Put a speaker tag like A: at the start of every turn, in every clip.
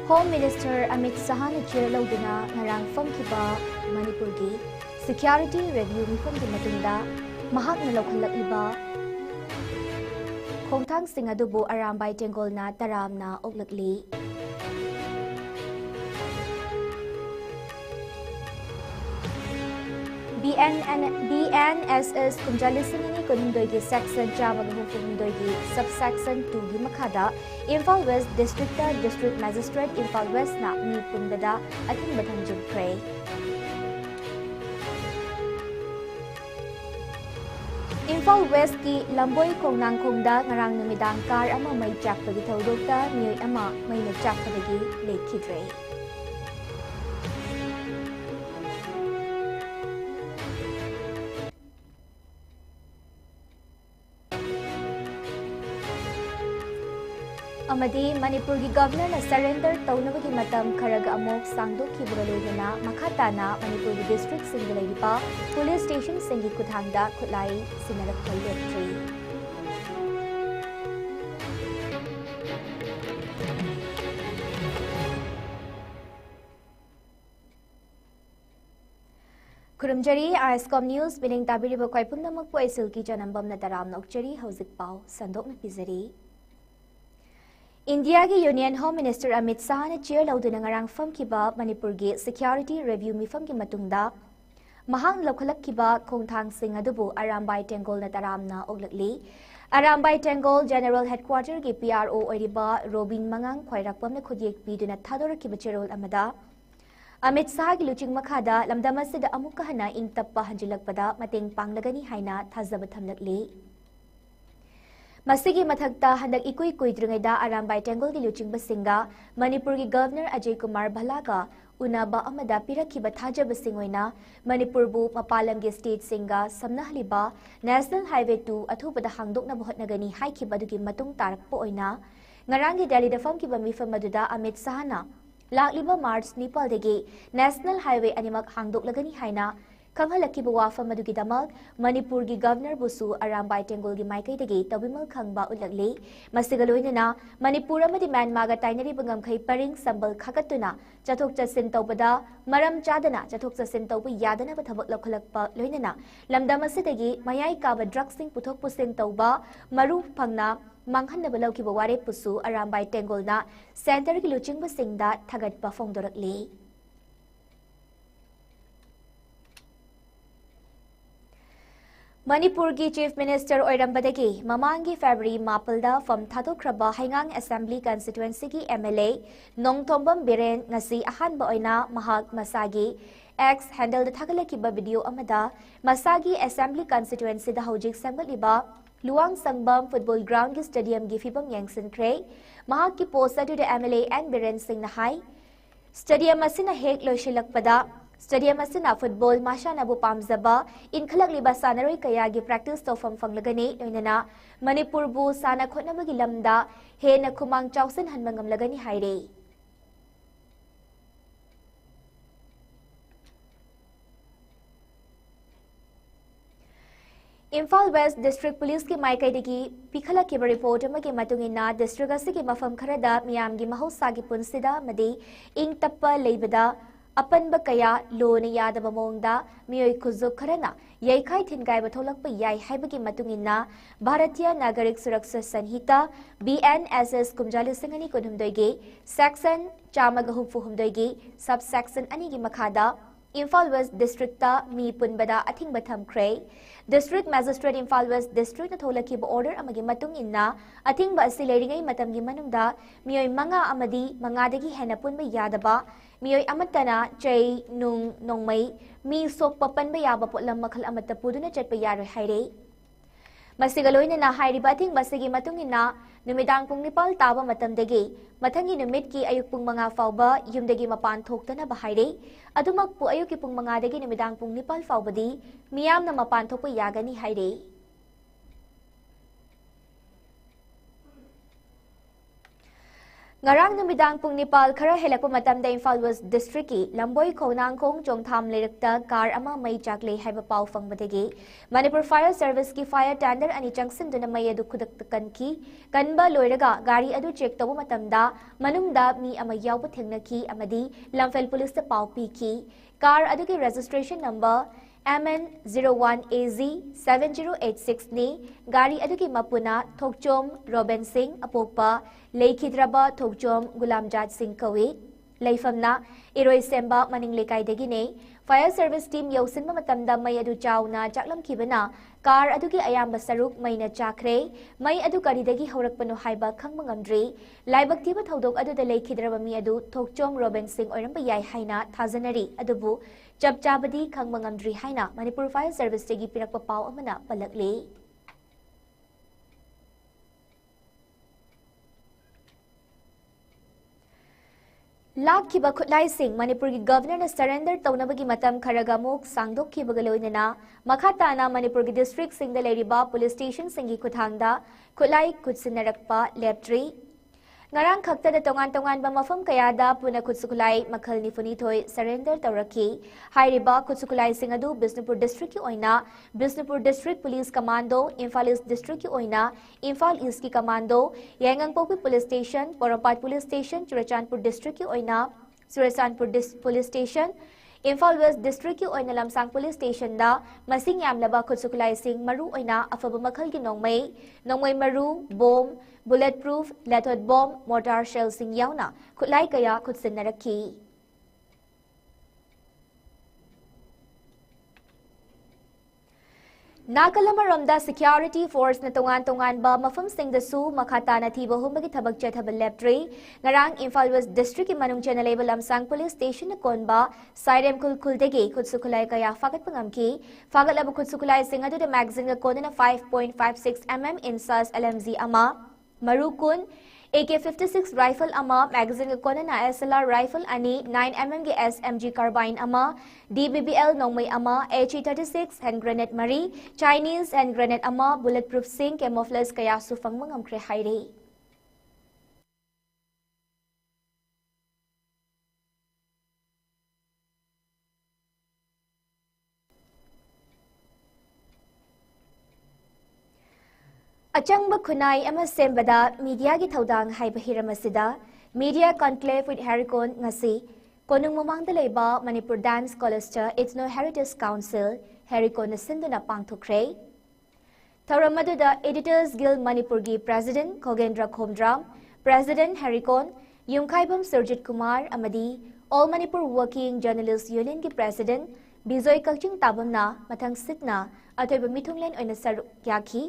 A: Home Minister Amit Sahana chair lauduna ngarang famkiba Manipurgi security review mifamgi matunda mahakna lokhallakiba khongthang sing adubu arambai tengolna taramna oklakli BNSS Kunjalisingini Kundogi section Jamaghufundogi subsection 2 gi makhada Imphal West District Magistrate Imphal West na mi pundada ating bathang jumkray Imphal West ki Lamboy Kongnang Kongda ngarang numidang kar ama may jakpagi tawdokta miyoy ama may nagjakpadagi lekhidre Amadi Manipurgi governor na surrender taunabagi matam kharaga amok sangdokhibuga loina makhatana Manipurgi district singalaipa police station singi kuthangda khutlai sinarak leptri Kurumjari ISCOM news biling tabiriba kwaipumnamak po isilki janambam na taram nokjari hauzik pau sandok na pizari India ki Union Home Minister Amit Sahana chair lauduna ngarang famkiba Manipur gi security review mifam ki matungda mahang lokhalak kiba khongthang sing adubu Arambai Tengol na taramna oglakli Arambai Tengol General Headquarter ki PRO oiriba Robin Mangang khwairakpam na khudyek piduna thador ki bacherol amada Amit Saha ki luching makhada lamdamasida amuk kahana ingtappa hanjilakpada mateng panglagani haina thazaba thamlakli Masigi mathagta handak ikui kuidringaida Arambai Tengol gi luching basinga Manipur gi Governor Ajay Kumar Bhalaga unaba amada pirakhiba thajaba singoina Manipur bu mapalam gi state singa samnahliba National Highway 2 athubada hangdokna bhotnagani haikhiba dugi matung tarakpo oina ngarangi Delhi da famkiba mifam maduda Amit Sahana lakliba March Nepal degi National Highway animak hangdoklagani haina Kanghalaki wafam madugi damal Manipur gi Governor busu Arambai Tengol gi maikai degi tabimal khangba ulagli masigaloinana Manipur amadi Myanmar ga tainari bangam khai paring sambal khagatuna chathok chasin tawbada maram chadana chathok chasin tawbu yadana ba thabak lokhalakpa loinana lamdam asidagi mayai ka ba drugs sing puthok pusing tawba maru phangna manghanna ba lauki ba ware pusu Arambai Tengol na center gi luching ba singda thagat pa phongdorakli Manipur ki Chief Minister Oirambadagi Mamangi February Mapalda from Thadokraba Haingang Assembly Constituency ki MLA Nongtombam Biren ngasi ahanba oina mahak masagi X handle the Thagalaki ba video amada Masagi Assembly Constituency da hojik sangbaliba Luang Sangbam Football Ground ki stadium gi fibam yangsin kray mahak ki posta to the MLA and Biren Singh Nahai Stadium asina hek loishilakpada Stadium asina football masha nabu pamzaba inkhalak liba sanaroi kaya gi practice tofam fanglagani loinana Manipur bu sana khotnabagi lamda he na khumang chawsin hanmangam lagani haire Imphal West District Police ki maikai degi pikhala ki report amagi matungina district asigi mafam kharada miyam gi mahausa gi punsida madi ing tappa leibada Apanba kaya lo na yadaba mongda miyoy kuzuk karana yaikai thingai batholakpa yai haibagi matungina Bharatiya Nagarik Suraksha Sanhita BNSS kumjali singani kunhumdoigi section chamagahufu humdoigi subsection ani gi makhada Imphal West District ta mi punbada athing batham kray District Magistrate Imphal West District na tholaki ba order amagi matungina athing ba asileiringai matamgi manungda miyoy manga amadi mangadagi hena punba yadaba Miyoy amatana chay nung nongmay mi sok papan ba yaba potlam makhal amata puduna chatpa yaroy haire Masigaloy na hairi bating basigi matungina numidang pung nipal taba matamdagi mathangi numit ki ayuk pung mga fauba yumdagi mapan thokta na bahaire adumak pu ayuk ki pung mga dagi numidang pung nipal faubadi miyam na mapan thokpa yagani haire Ngarang numidang pung Nepal khara helakpa matamda Imphal West District ki Lamboi Khonangkhong Chongtham Leirakta car ama mai chaklei haiba pau fangbadagi Manipur Fire Service ki fire tender ani changsimduna mai adu khudak kanki kanba loiraga gari adu check tabu matamda manungda mi ama yawba thengnaki amadi Lamphel Police ta pau pi ki car adu ki registration number MN01AZ 7086 ni gari aduki mapuna Thokchom Robin Singh apokpa Leikidraba Thokchom Gulamjat Singh Kawi Leifamna Iroi Semba Maning Lekai degine Fire Service Team Yosinma matamda mai adu chawna chaklam kibana car aduki ayamba saruk maina chakre mai adu karidagi horakpano haiba khangma ngamdri laibak tiba thodok adu da Leikidraba mi adu Thokchom Robin Singh oiramba yai haina thajanari adubu Jab Jabadi Kang Mangamdri Haina, Manipur Fire Service Tegi Pirakpa Pau Amana Palakli. Lak Kiba Kutlai Singh, Manipur ki Governor na surrender Taunabagi Matam Karagamuk, Sangdok Kibagaloinana, Makatana, Manipur ki District Singh the Leriba, Police Station Singi Kuthangda, Kutlai Kutsinarakpa, Leptri. Ngarang khakta da tongan ba mafam kayada puna kutsukulai makhal ni funithoi surrender tawraki hairiba kutsukulai singadu Bisnupur District ki oina Bisnupur District Police Commando Imphal East District ki oina Imphal East ki Commando Yangangpopi Police Station Porapat Police Station Churachandpur District ki oina Surachandpur Police Station Imphal West District ki oina Lamsang Police Station da masing yamlaba kutsukulai sing maru oina afaba makhal ki nongmai maru bomb bulletproof lead bomb mortar shell sing yauna kutlai kaya kutsinaraki Nakalamaramda security force na tongan ba mafam sing da su makata na thiba humbagi thabak chathabal leptri ngarang Imphal West District ki manung channel label Lamsang Police Station na konba sairem kuldegi kutsukulai kaya fagat pangamki fagat labu kutsukulai sing adu da magazine na kona na 5.56 mm insas LMZ ama Marukun AK-56 rifle ama magazine ga kona na SLR rifle ani 9mm ge SMG carbine ama DBBL nongmai ama HE-36 hand grenade mari Chinese hand grenade ama bulletproof sing camouflage kaya sufang mangamkre haire Achangba Kunai ama sembada media gi thaudang haiba hiramasida media conclave with Harikon ngasi konung mamangda leiba Manipur Dance College cha Ethno Heritage Council Harikon na sinduna pangthokre Tauramadu da Editors Guild Manipur gi President Khogendra Khomdram President Harikon Yungkhaibam Surjit Kumar amadi All Manipur Working Journalists Union gi President Bijoy Kalching Tabamna mathang sitna atoiba mithunglen oina saruk yakhi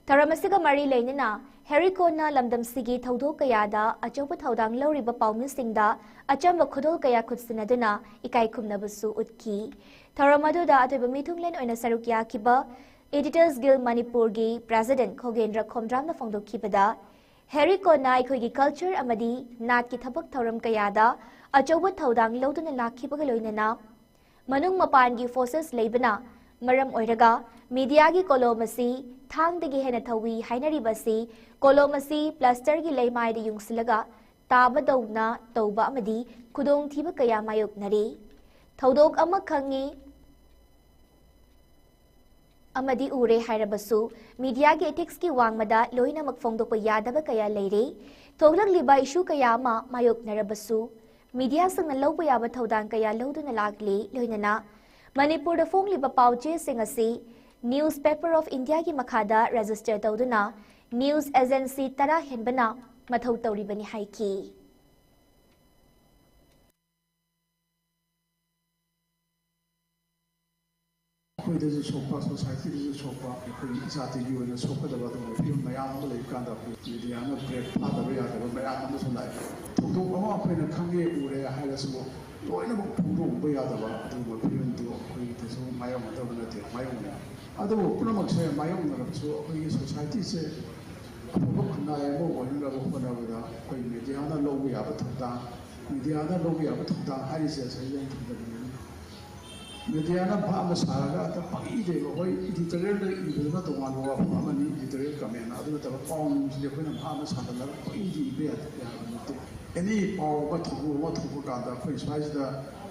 A: Taramasiga Mari Lainina, Harikona Lamdam Sigi Taudo Kayada, Ajoba Taudang Loriba Paumi Singda, Achamba Kudol Kaya Kutsinaduna, Ikai Kumnabusu Utki. Taramadu Atoba Mitunglen oina Sarukya Kiba, Editors Guild Manipur gi President Khogendra Khomdram na Fongdo Kibada, Harikona Ikogi Culture Amadi, Nat ki Thabak Tauram Kayada, Ajoba Taudang Loduna Lakibagaloinana, Manung Mapan forces Labana, Maram Oiraga, Media gi Kolomasi, Thang the Gehena Tawi, Hinari Basi, Kolomasi, Plaster gi Laymai the Yungsilaga, Taba Dona, Toba Amadi, Kudong Tiba Kaya Mayok Nari, Todok Amakangi Amadi Ure Hirabasu, Media gi Ethics ki Wangmada, Loina Makfongdo Yadaba Kaya Lady, Toglang Liba Ishu Kayama, Mayok Narabasu, Media sang na Lopo Yaba Taudan Kaya Loduna Lagli, Loinana, Manipur the Fong Liba Pauche Singasi, Newspaper of India ki Makada register Tauduna, News Agency Tara Henbana, Mathau Tauribani Haiki.
B: Society Mediana Pama Saraga, the Paide, editorial evil to one of Pamani, editorial command, other than the forms, the Pama Saraga, Paide, any power what kanda koi size da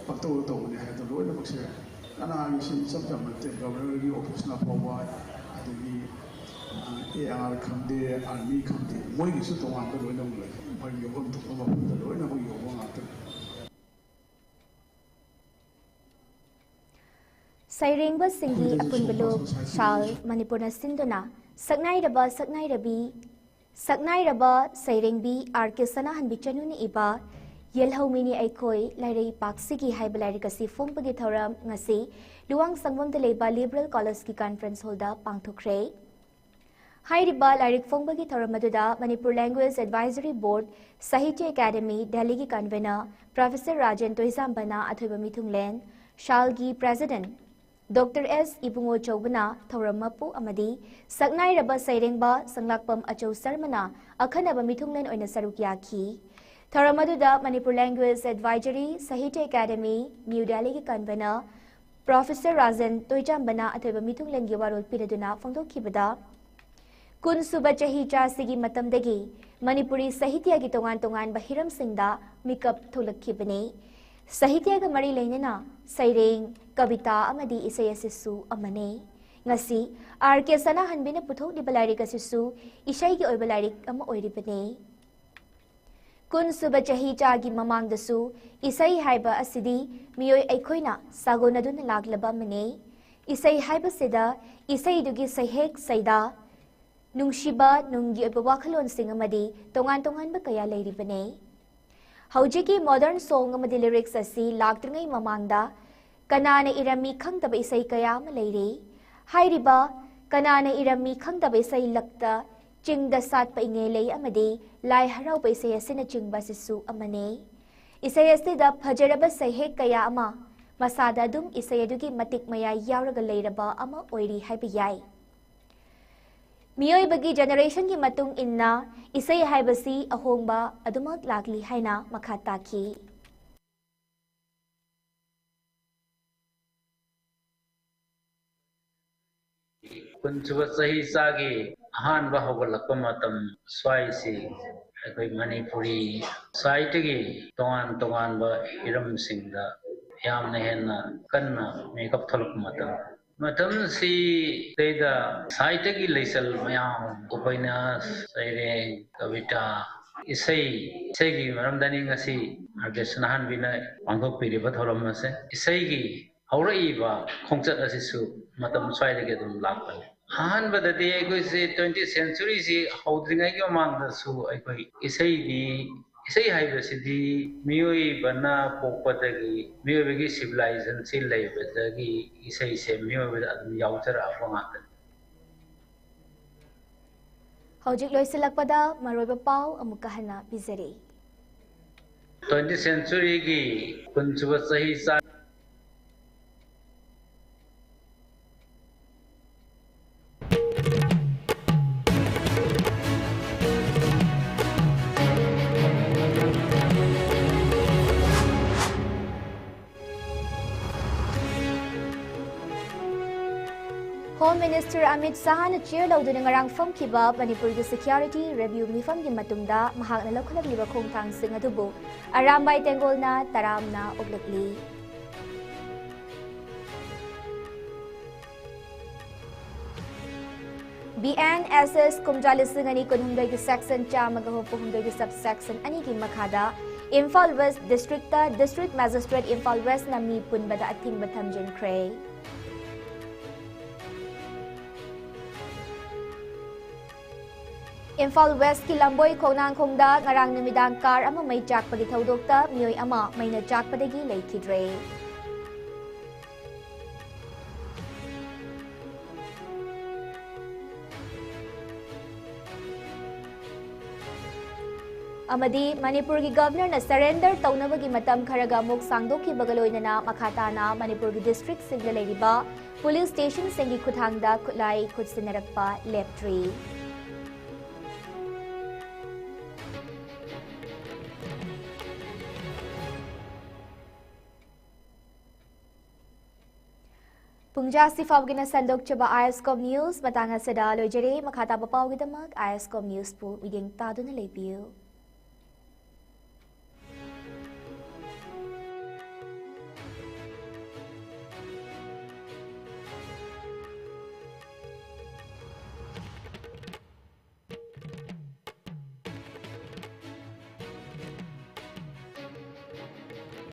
B: pakto to ne ha to loi na bakse ana yusin sam te governor gi office na power adigi AR khande army khande moi gi su to wan to loi na mo mai yo bom to ma to loi na mo yo wa ta
A: Sairengba Singi Apunbalo Shal Manipurna Sinduna Saknai Raba Sairengbi Arke Sanahan Bichanuni Iba Yelhomini Aikoi Larei Paksiki Haibalarikasi Fompagi Thoram Ngasi Luang Sangwam de Leba Liberal College ki Conference Holder Pangthokre Hairiba Larik Fompagi Thoramatuda Manipur Language Advisory Board Sahitya Academy Delhi ki Convener Professor Rajan Toisambana Athoiba Mithunglen Shalgi President Dr. S. Ibungo Chobana, Thoramapu Amadi, Saknai Raba Sairengba, Sanglakpam Acho Sarmana, Akhanaba Mithunglen Oina Sarukyaki, Thoramaduda Manipur Language Advisory, Sahitya Academy, New Delhi Convener, Professor Rajan Toijambana, Athoiba Mithunglen Giwarol Piraduna, Fondo Kibada, Kun Suba Chahi Sigi Matamdagi, Manipuri Sahitya Gitongan Tongan Bahiram Singda, Mikap Thulakibani, Sahitya ka mari lainana Saireng Kavita amadi isay asisu amane ngasi RK Sanahan bina puthok di balarik asisu isay gi oy balarik ama oiribane kun suba chahi chagi mamang dasu isay haiba asidi miyoy aikhoina sagonadun laglaba mane isay haiba sida isay dugi sahek saida nungshiba nungi oy wakhalon sing amadi tongan ba kaya lairibane Haujiki modern song amadi lyrics asi lagtringai mamangda kanana irami khangdaba isai kaya ma leire hairiba kanana irami khangdaba isai lakta chingda satpa inge lei amadi lai harau ba isai asina chingba sisu amane isai asida phajaraba sahek kaya ama masada dum isai adugi matik maya yauraga leiraba ama oiri haiba yai Miyoy bagi generation ki matung inna isay haibasi ahongba adumak lagli haina makhataki.
C: Kunchuba sahi sagi ahan ba hogalakpa matam swaisi akai Manipuri saitagi tongan ba iram singda yamna henna kanna makeup tholak matam si teida saitagi leisal mayam upainyaas saireng kavita isai maramdani ngasi argesnahan bina pangthok piriba thoram ase isai gi hauraiba khongchat asisu matam swaidagi dum lakpani अहनबदे 20th century से हौद्रिंगाई के मांगदसु अखोई इसई हाइबसिदी मियोई बना पोपदगी मियोबगी civilisation से लेबदगी इसई से मियोबदा अदम याउचरा फंगात
A: Hojik loisilakpada maroiba pau amuka hana bizari
C: 20th century की कुंचुब सही सा
A: Home Minister Amit Sahan chair lauduna ngarang famkiba Manipur gi security review mifam gi matungda mahakna lokhalakliba khongthang sing adubu arambai tengolna taramna oglakli BNSS kumjalising ani kunhumdai gi section chamaga hopuhumdai gi subsection ani gi makhada Imphal West District Magistrate Imphal West nami punbada ating bathamjin kray Imphal West ki Lamboi Khonang Khongda ngarang namidang car ama may chakpagi thaudokta miyoy ama may na chakpadagi leikidre. Amadi Manipur ki governor na surrender taunabagi matam kharaga muk sangdokki bagaloinana makhatana Manipur ki district singla leiriba police station singi khuthangda khutlai khutsinnarakpa leptri. Pungjasi Fawgina Sandok Chaba ISCOM News Matanga Sada Lojere Makata Papawgidamak ISCOM News po Miding Tado na Lepiyo.